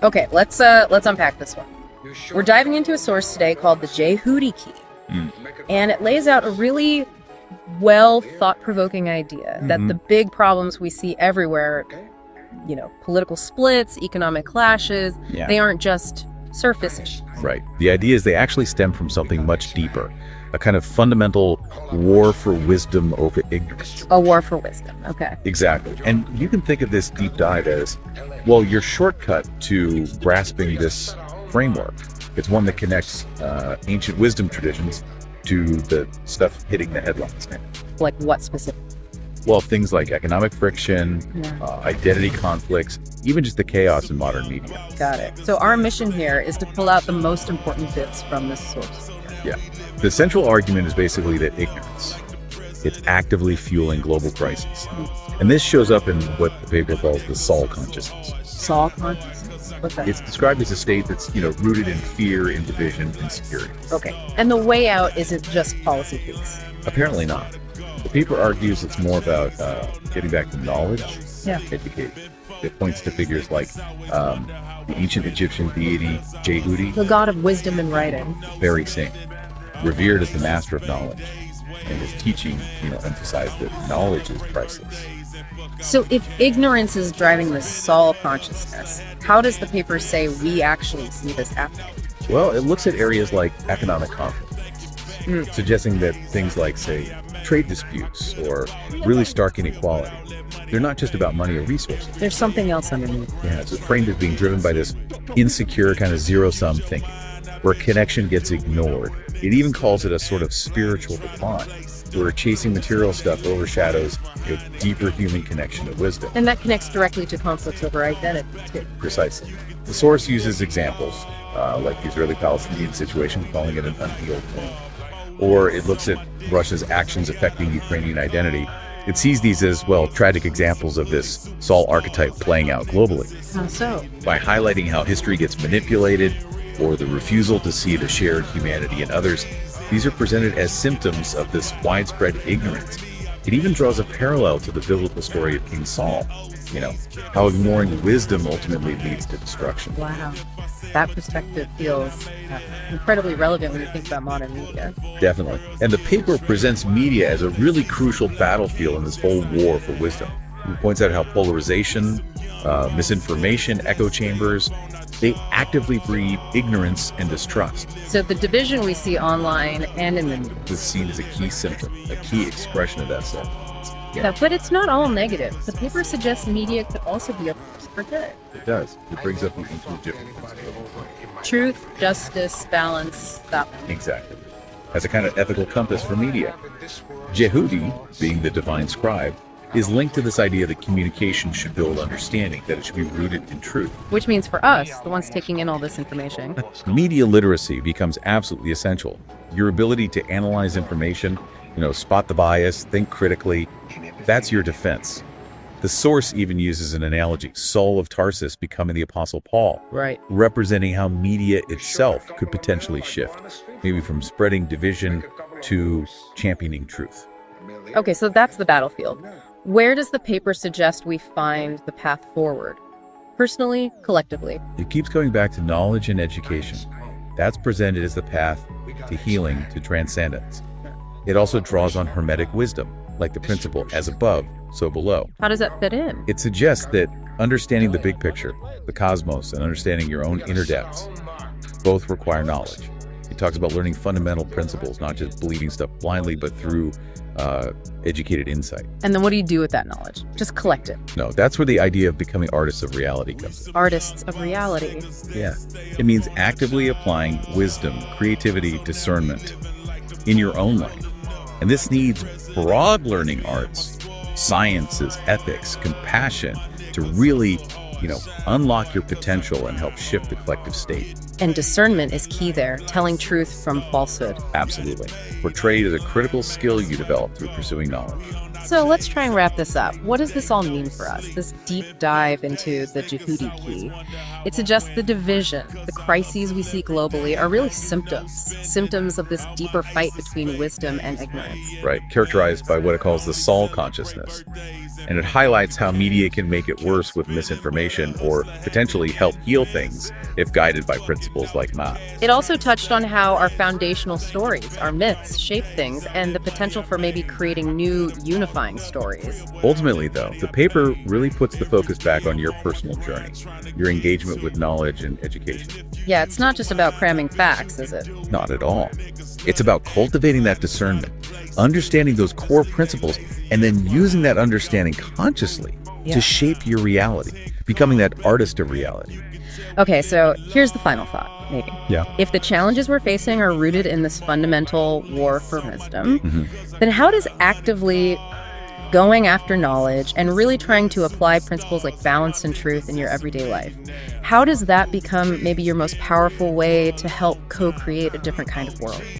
Okay, let's unpack this one. We're diving into a source today called the Jehudi key, Mm. and it lays out a really well thought-provoking idea that the big problems we see everywhere, political splits, economic clashes, Yeah. they aren't just surface issues. Right. The idea is they actually stem from something much deeper, a kind of fundamental war for wisdom over ignorance. A war for wisdom. Okay. Exactly. And you can think of this deep dive as, well, your shortcut to grasping this framework. It's one that connects ancient wisdom traditions to the stuff hitting the headlines now. Like what specific? Well, things like economic friction, Yeah. identity conflicts, even just the chaos in modern media. Got it. So our mission here is to pull out the most important bits from this source. Yeah. The central argument is basically that ignorance, it's actively fueling global crises. And this shows up in what the paper calls the Saul consciousness. Saul consciousness. What's that? It's described as a state that's, rooted in fear, in division, insecurity. Okay. And the way out isn't just policy tweaks. Apparently not. The paper argues it's more about getting back to knowledge, Yeah. education. It points to figures like the ancient Egyptian deity Jehudi, The god of wisdom and writing. very same, revered as the master of knowledge. And his teaching, emphasized that knowledge is priceless. So if ignorance is driving the Saul consciousness, how does the paper say we actually see this happening? Well, it looks at areas like economic conflict, suggesting that things like, say, trade disputes or really stark inequality, they're not just about money or resources. There's something else underneath. Yeah, it's framed as being driven by this insecure kind of zero-sum thinking, where connection gets ignored. It even calls it a sort of spiritual decline, where chasing material stuff overshadows deeper human connection to wisdom. And that connects directly to conflicts over identity, too. Precisely. The source uses examples like the Israeli-Palestinian situation, calling it an unhealed wound. Or it looks at Russia's actions affecting Ukrainian identity. It sees these as, well, tragic examples of this Saul archetype playing out globally. How so? By highlighting how history gets manipulated or the refusal to see the shared humanity in others, these are presented as symptoms of this widespread ignorance. It even draws a parallel to the biblical story of King Saul, how ignoring wisdom ultimately leads to destruction. Wow. That perspective feels incredibly relevant when you think about modern media. Definitely. And the paper presents media as a really crucial battlefield in this whole war for wisdom. It points out how polarization, misinformation, echo chambers, they actively breed ignorance and distrust. So the division we see online and in the news. This is seen as a key symptom, a key expression of that stuff. Yeah, but it's not all negative. The paper suggests media could also be a force for good. It does. It brings up the ancient Egyptian principle. Truth, justice, balance, that one. Exactly. As a kind of ethical compass for media. Jehudi, being the divine scribe, is linked to this idea that communication should build understanding, that it should be rooted in truth. Which means for us, the ones taking in all this information, Media literacy becomes absolutely essential. Your ability to analyze information, spot the bias, think critically, that's your defense. The source even uses an analogy, Saul of Tarsus becoming the Apostle Paul, right? representing how media itself could potentially shift, maybe from spreading division to championing truth. Okay, so that's the battlefield. Where does the paper suggest we find the path forward? Personally, collectively? It keeps going back to knowledge and education. That's presented as the path to healing, to transcendence. It also draws on Hermetic wisdom, like the principle as above, so below. How does that fit in? It suggests that understanding the big picture, the cosmos, and understanding your own inner depths, both require knowledge. It talks about learning fundamental principles, not just believing stuff blindly, but through educated insight. And then what do you do with that knowledge? Just collect it. No, that's where the idea of becoming artists of reality comes in. Artists of reality. Yeah. It means actively applying wisdom, creativity, discernment in your own life. And this needs broad learning arts, sciences, ethics, compassion to really, unlock your potential and help shift the collective state. And discernment is key there, telling truth from falsehood. Absolutely. Portrayed as a critical skill you develop through pursuing knowledge. So let's try and wrap this up. What does this all mean for us? This deep dive into the Jehudi key. It suggests the division, the crises we see globally are really symptoms of this deeper fight between wisdom and ignorance. Right. Characterized by what it calls the Saul consciousness. and it highlights how media can make it worse with misinformation or potentially help heal things if guided by principles like Ma. It also touched on how our foundational stories, our myths, shape things, and the potential for maybe creating new unifying stories. Ultimately, though, the paper really puts the focus back on your personal journey, your engagement with knowledge and education. Yeah, it's not just about cramming facts, is it? Not at all. It's about cultivating that discernment, understanding those core principles, and then using that understanding consciously to shape your reality, becoming that artist of reality. Okay, so here's the final thought, maybe. Yeah. If the challenges we're facing are rooted in this fundamental war for wisdom, then how does actively going after knowledge and really trying to apply principles like balance and truth in your everyday life, how does that become maybe your most powerful way to help co-create a different kind of world?